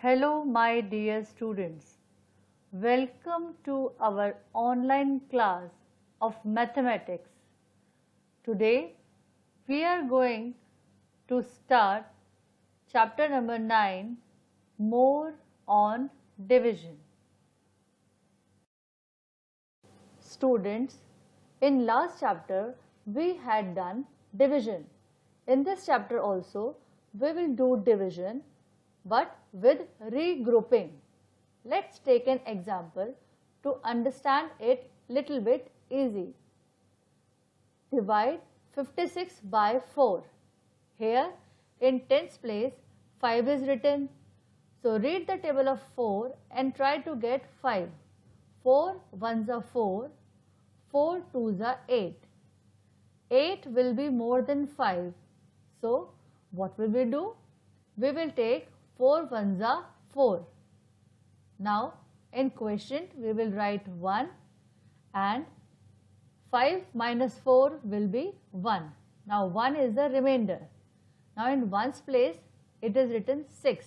Hello my dear students, welcome to our online class of mathematics. Today we are going to start chapter number 9, More on Division. Students, in last chapter we had done division. In this chapter also we will do division but with regrouping. Let's take an example to understand it little bit easy. Divide 56 by 4. Here in tens place 5 is written. So read the table of 4 and try to get 5. 4 ones are 4, 4 twos are 8. 8 will be more than 5. So what will we do? We will take 4 ones are 4. Now in quotient we will write 1 and 5 minus 4 will be 1. Now 1 is the remainder. Now in ones place it is written 6.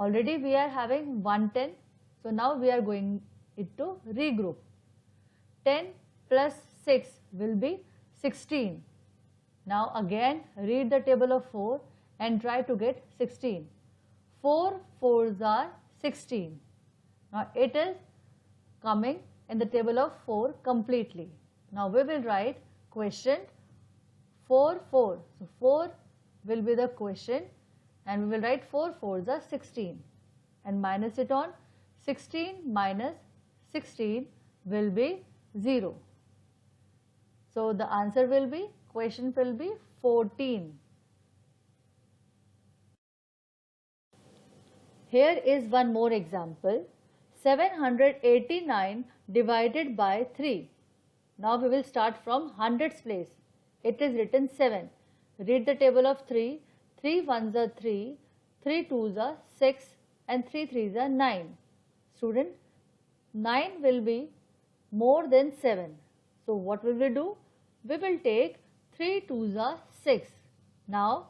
Already we are having 110. So now we are going it to regroup. 10 plus 6 will be 16. Now again read the table of 4 and try to get 16. 4 fours are 16. Now it is coming in the table of 4 completely. Now we will write quotient 4 4. So 4 will be the quotient and we will write 4 fours are 16 and minus it on 16 minus 16 will be 0. So the answer will be, quotient will be 14. Here is one more example, 789 divided by 3. Now we will start from hundreds place. It is written 7. Read the table of 3. 3 ones are 3, 3 twos are 6 and 3 threes are 9. Student, 9 will be more than 7. So what will we do? We will take 3 twos are 6. Now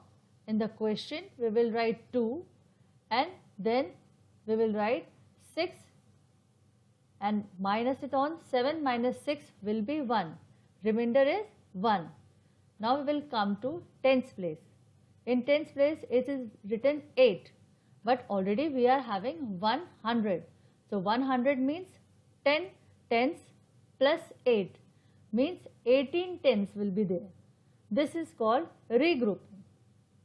in the question we will write 2 and then we will write 6 and minus it on 7 minus 6 will be 1. Remainder is 1. Now we will come to tens place. In tens place it is written 8 but already we are having 100. So 100 means 10 tens plus 8 means 18 tens will be there. This is called regrouping.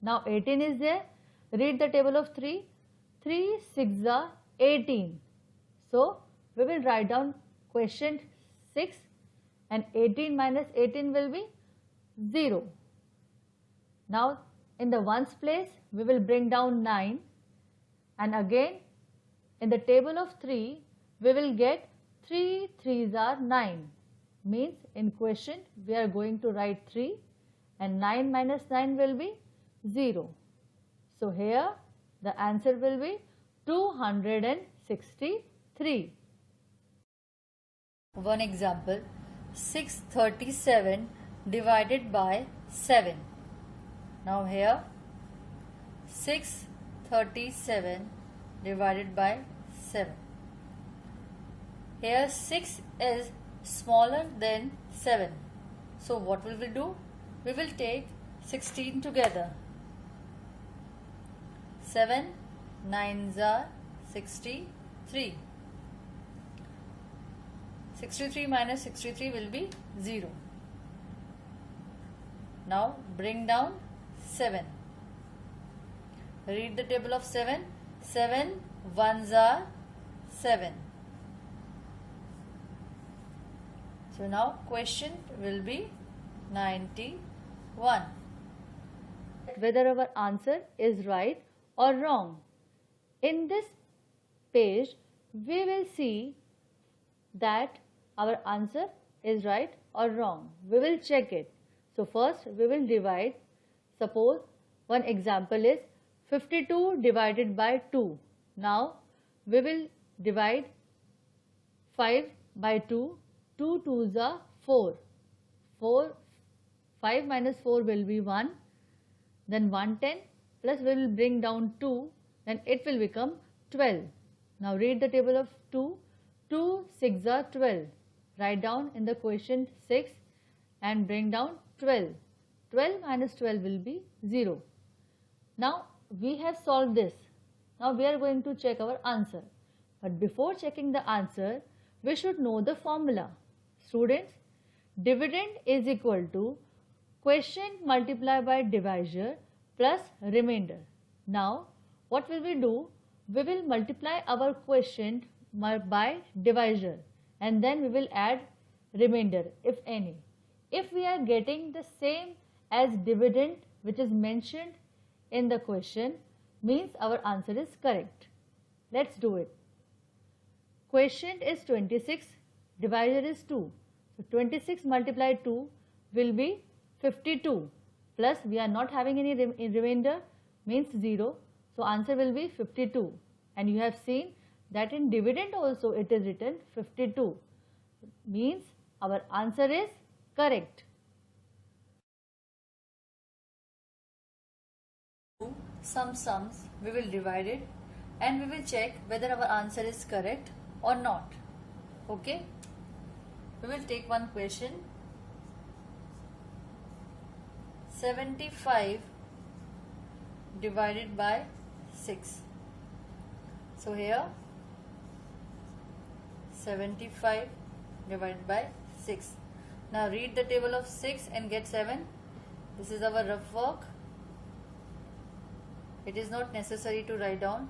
Now 18 is there. Read the table of 3. 3 6 are 18. So we will write down quotient 6 and 18 minus 18 will be 0. Now in the ones place we will bring down 9 and again in the table of 3 we will get 3 threes are 9 means in quotient we are going to write 3 and 9 minus 9 will be 0. So here the answer will be 263. One example, 637 divided by 7. Now here 637 divided by 7. Here 6 is smaller than 7. So what will we do? We will take 16 together. 7 9s are 63. 63 minus 63 will be 0. Now bring down 7. Read the table of 7. 7 ones are 7. So now quotient will be 91. Whether our answer is right or wrong. In this page we will see that our answer is right or wrong. We will check it. So first we will divide. Suppose one example is 52 divided by 2. Now we will divide 5 by 2. 2 twos are 4. 5 minus 4 will be 1. Then 110 plus we will bring down 2, then it will become 12. Now read the table of 2. 2 6 are 12. Write down in the quotient 6 and bring down 12. 12 minus 12 will be 0. Now we have solved this. Now we are going to check our answer. But before checking the answer, we should know the formula. Students, dividend is equal to quotient multiplied by divisor plus remainder. Now what will we do? We will multiply our quotient by divisor and then we will add remainder if any. If we are getting the same as dividend which is mentioned in the question, means our answer is correct. Let's do it. Quotient is 26, divisor is 2. So 26 multiplied 2 will be 52 plus we are not having any remainder, means 0. So answer will be 52, and you have seen that in dividend also it is written 52, means our answer is correct. Some sums we will divide it and we will check whether our answer is correct or not. Okay, we will take one question. 75 divided by 6. So here 75 divided by 6. Now read the table of 6 and get 7. This is our rough work. It is not necessary to write down.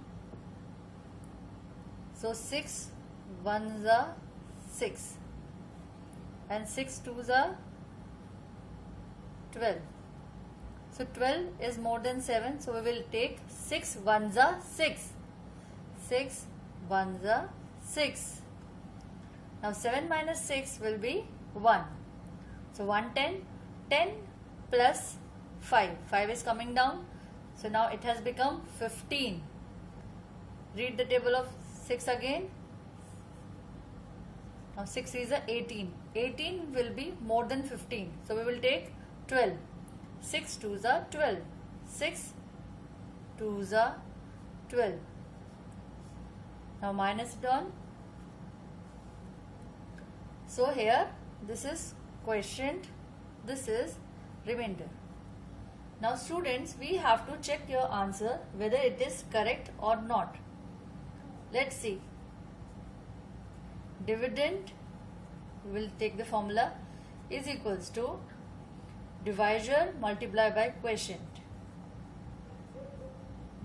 So 6 ones are 6 and 6 twos are 12. So 12 is more than 7, so we will take 6 ones are 6. 6 ones are 6. Now 7 minus 6 will be 1. So 110, 10 plus 5. 5 is coming down. So now it has become 15. Read the table of 6 again. Now 6 is 18. 18 will be more than 15. So we will take 12. 6 twos are 12. 6 twos are 12. Now minus it on. So here this is quotient, this is remainder. Now students, we have to check your answer whether it is correct or not. Let's see. Dividend, we will take the formula, is equals to divisor multiplied by quotient.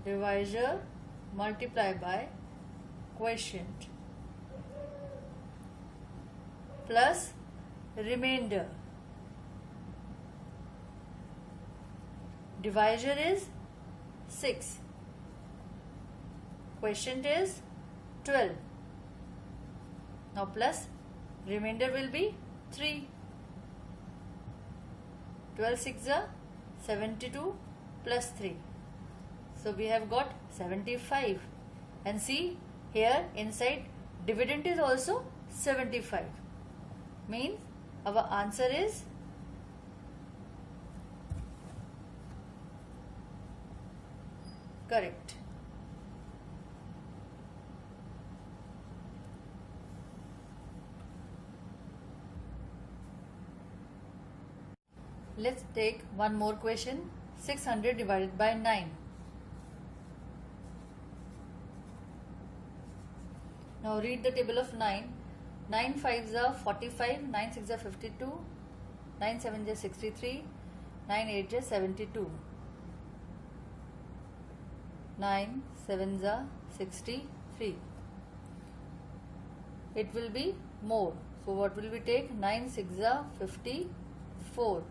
Divisor multiplied by quotient plus remainder. Divisor is 6. Quotient is 12. Now plus remainder will be 3. 12 6 are 72 plus 3. So we have got 75. And see here inside dividend is also 75. Means our answer is correct. Let's take one more question. 600 divided by 9. Now read the table of 9. 9 5s are 45, 9 6s are 52, 9 7s are 63, 9 8s are 72. 9 7s are 63. It will be more. So what will we take? 9 6s are 54.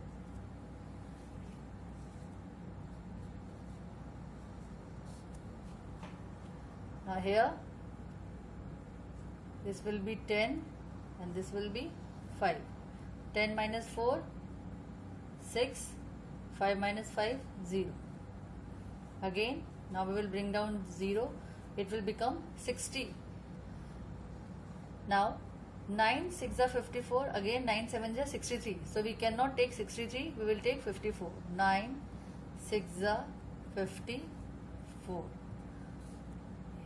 Now here this will be 10 and this will be 5. 10 minus 4, 6. 5 minus 5, 0. Again, now we will bring down 0. It will become 60. Now 9 6 are 54. Again 9 7 are 63. So we cannot take 63. We will take 54. 9 6 are 54.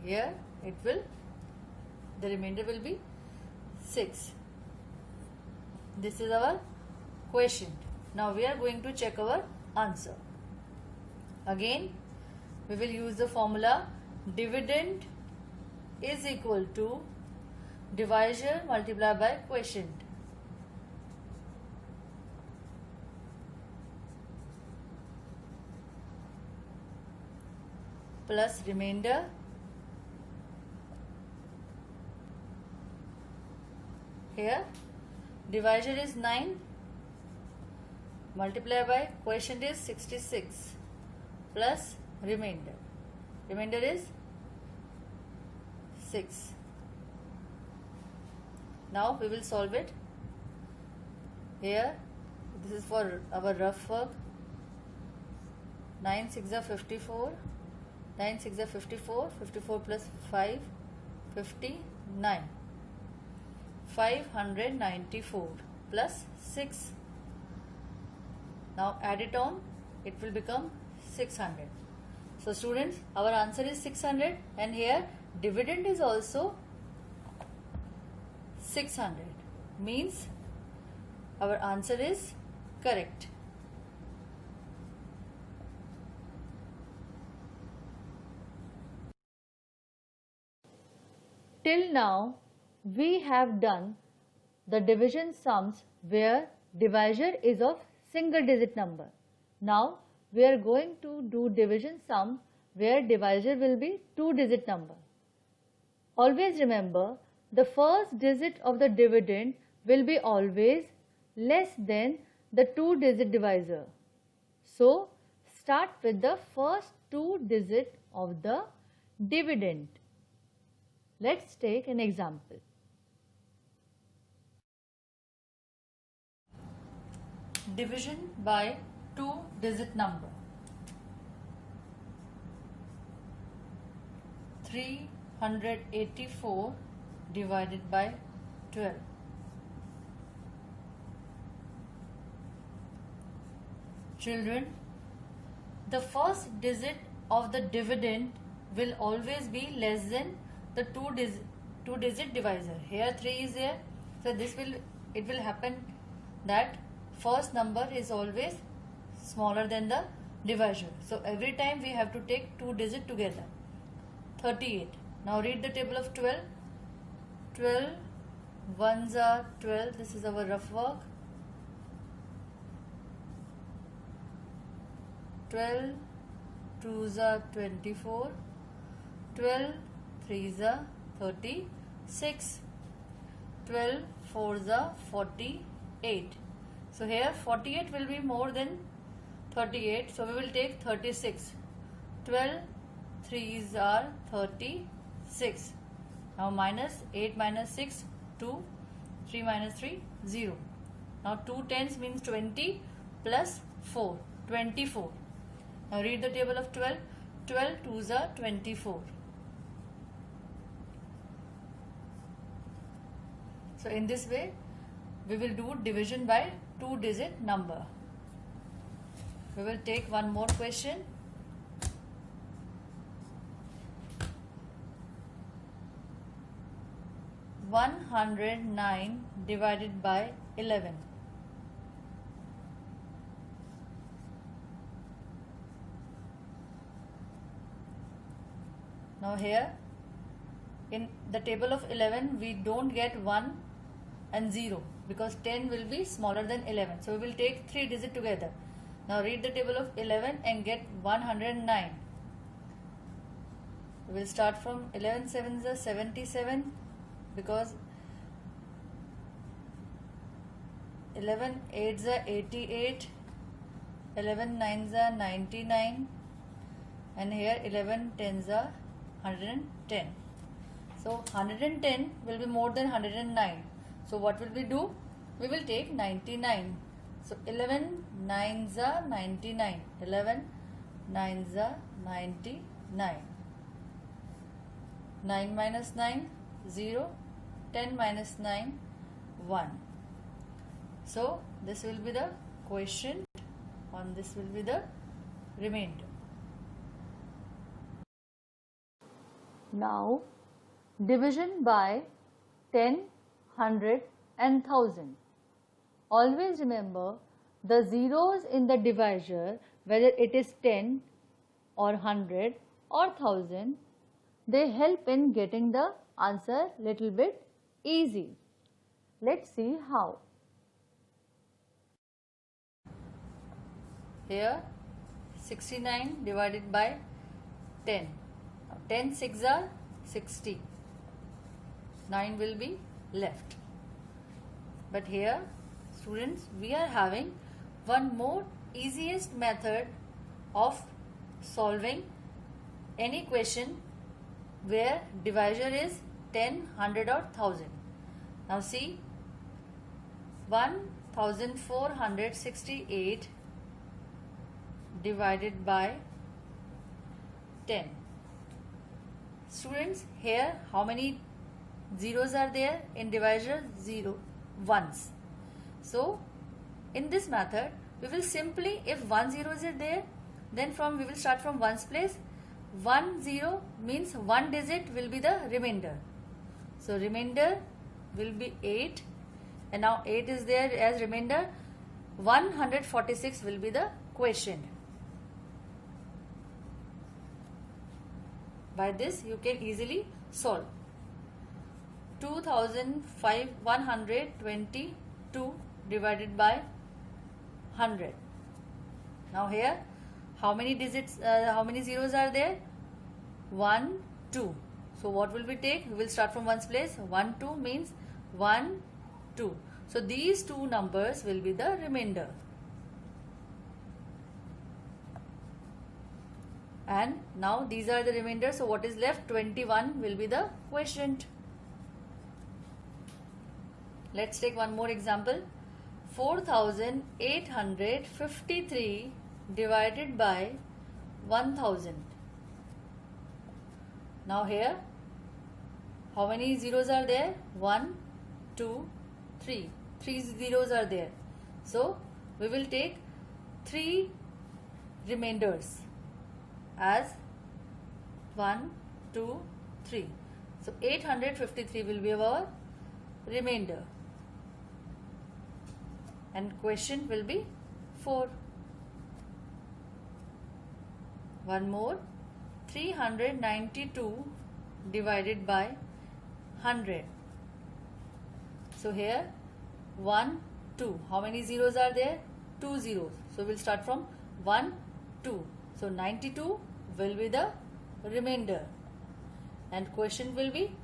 Here the remainder will be 6. This is our quotient. Now we are going to check our answer. Again, we will use the formula dividend is equal to divisor multiplied by quotient. Plus remainder here divisor is 9 multiplied by quotient is 66 plus remainder is 6. Now we will solve it. Here this is for our rough work. 9 6 are 54, 9 6 are 54, 54 plus 5 59, 594 plus 6. Now add it on, it will become 600. So students, our answer is 600, and here dividend is also 600, means our answer is correct. Till now, we have done the division sums where divisor is of single digit number. Now, we are going to do division sum where divisor will be 2-digit number. Always remember, the first digit of the dividend will be always less than the 2-digit divisor. So, start with the first 2 digits of the dividend. Let's take an example. Division by 2-digit number. 384 divided by 12. Children, the first digit of the dividend will always be less than the 2-digit divisor. Here 3 is there, so it will happen that first number is always smaller than the divisor. So every time we have to take 2 digits together. 38. Now read the table of 12. 12 ones are 12. This is our rough work. 12 twos are 24. 12 threes are 36. 12 fours are 48. So here 48 will be more than 38. So we will take 36. 12 threes are 36. Now minus 8 minus 6, 2. 3 minus 3, 0. Now 2 tens means 20 plus 4, 24. Now read the table of 12. 12 twos are 24. So in this way, we will do division by 2-digit number. We will take one more question. (109) divided by 11. Now here in the table of 11 we don't get 1 and 0 because 10 will be smaller than 11. So we will take 3 digits together. Now read the table of 11 and get 109. We will start from 11 sevens are 77 because 11 eights are 88, 11 nines are 99, and here 11 tens are 110. So 110 will be more than 109. So what will we do? We will take 99. So 11 nines are 99. 11 nines are 99. 9 minus 9, 0. 10 minus 9, 1. So this will be the quotient and this will be the remainder. Now Division by 10, 100 and 1000. Always remember the zeros in the divisor, whether it is 10 or 100 or 1000, they help in getting the answer little bit easy. Let's see how. Here 69 divided by 10. Now 10 6 are 60. 9 will be left. But here students, we are having one more easiest method of solving any question where divisor is 10, 100 or 1000. Now see, 1468 divided by 10. Students, here how many zeros are there in divisor? 0, ones. So in this method we will simply, if 1 0 is there, then we will start from ones place. 1 0 means one digit will be the remainder. So remainder will be 8, and now 8 is there as remainder. 146 will be the quotient. By this you can easily solve. 2122 divided by 100. Now here how many digits, how many zeros are there? 1, 2. So what will we take? We will start from ones place. 1, 2 means 1, 2. So these two numbers will be the remainder. And now these are the remainder. So what is left? 21 will be the quotient. Let's take one more example. 4853 divided by 1000. Now here how many zeros are there? 1, 2, 3. 3 zeros are there. So we will take 3 remainders as 1, 2, 3. So 853 will be our remainder. And quotient will be 4. One more, 392 divided by 100. So here 1, 2. How many zeros are there? 2 zeros. So we'll start from 1, 2. So 92 will be the remainder. And quotient will be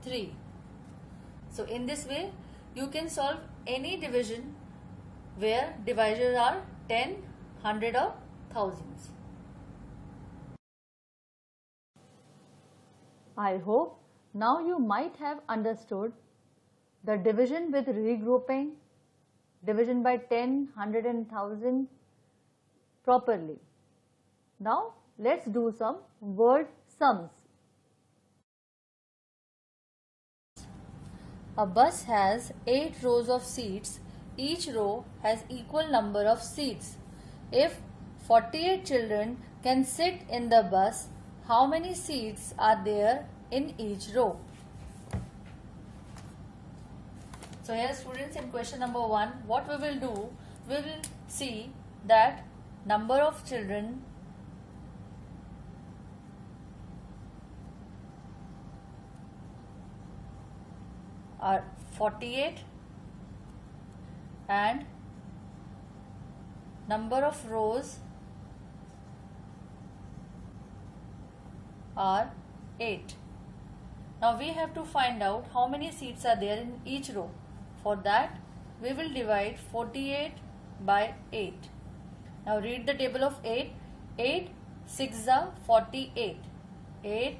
3. So in this way you can solve any division where divisors are 10, 100 or thousands. I hope now you might have understood the division with regrouping, division by 10, 100 and 1000 properly. Now let's do some word sums. A bus has 8 rows of seats. Each row has equal number of seats. If 48 children can sit in the bus, how many seats are there in each row? So here students, in question number 1, what we will do, we will see that number of children are 48 and number of rows are 8. Now we have to find out how many seats are there in each row. For that we will divide 48 by 8. Now read the table of 8. 8 6 are 48. 8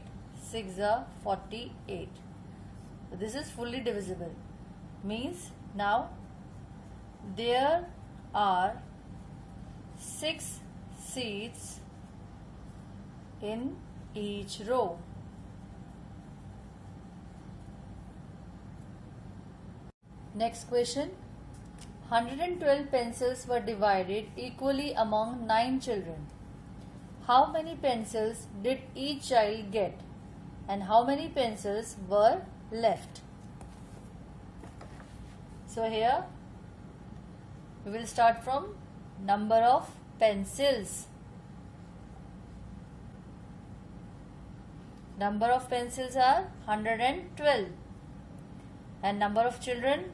6 are 48. So this is fully divisible. Means now there are 6 seats in each row. Next question. 112 pencils were divided equally among 9 children. How many pencils did each child get? and how many pencils were left. So here we will start from number of pencils. Number of pencils are 112 and number of children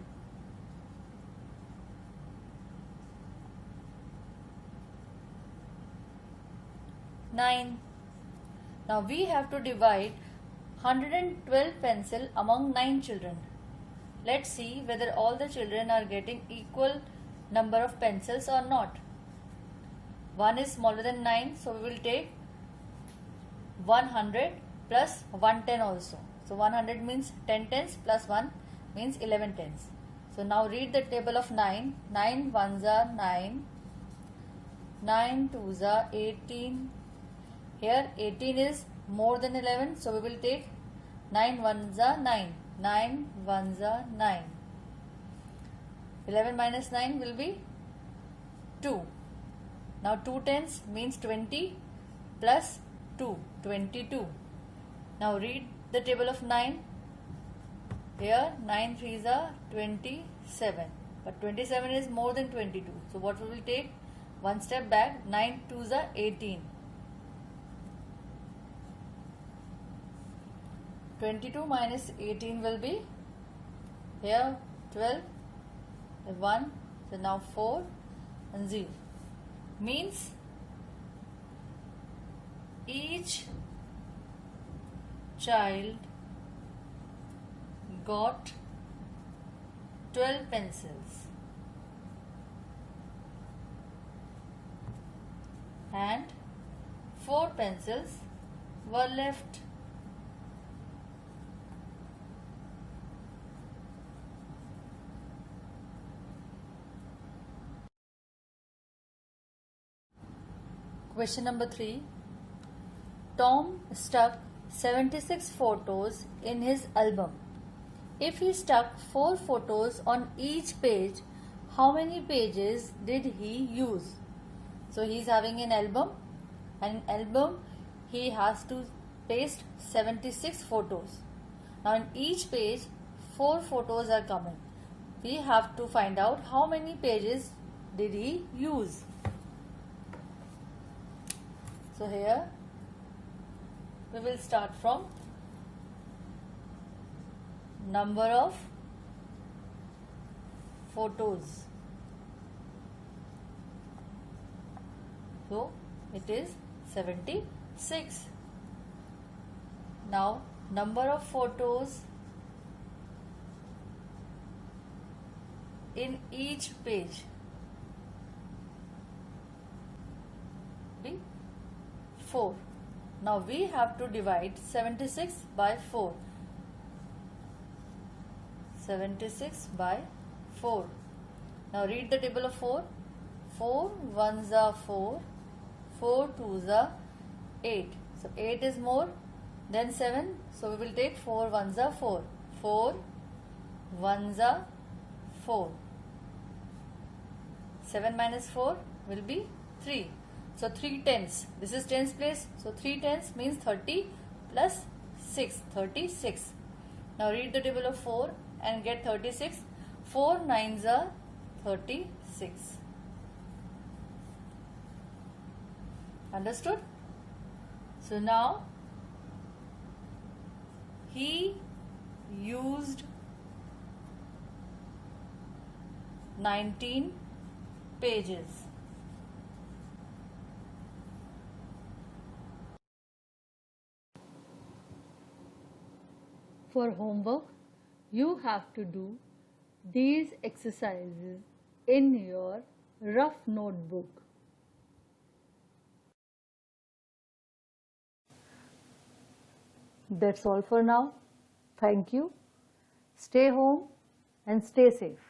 9. Now we have to divide 112 pencil among 9 children. Let's see whether all the children are getting equal number of pencils or not. 1 is smaller than 9, so we will take 100 plus 110 also. So 100 means 10 tens plus 1 means 11 tens. So now read the table of 9. 9 ones are 9, 9 twos are 18. Here 18 is more than 11, so we will take 9 ones are 9, 9 ones are 9. 11 minus 9 will be 2. Now 2 tens means 20 plus 2, 22. Now read the table of 9. Here 9 threes are 27, but 27 is more than 22. So what we will take? One step back. 9 twos are 18. 22 minus 18 will be here 12, 1, so now 4 and 0. Means each child got 12 pencils and 4 pencils were left. Question number 3. Tom stuck 76 photos in his album. If he stuck 4 photos on each page, how many pages did he use? So he is having an album, and in album he has to paste 76 photos. Now in each page 4 photos are coming. We have to find out how many pages did he use. So here we will start from number of photos. So it is 76. Now number of photos in each page be 4. Now we have to divide 76 by 4. 76 by 4. Now read the table of 4. 4 ones are 4, 4 twos are 8. So 8 is more than 7. So we will take 4 ones are 4. 4 ones are 4. 7 minus 4 will be 3. So 3 tens. This is tens place. So 3 tens means 30 plus 6. 36. Now read the table of 4 and get 36. 4 nines are 36. Understood? So now he used 19 pages. For homework, you have to do these exercises in your rough notebook. That's all for now. Thank you. Stay home and stay safe.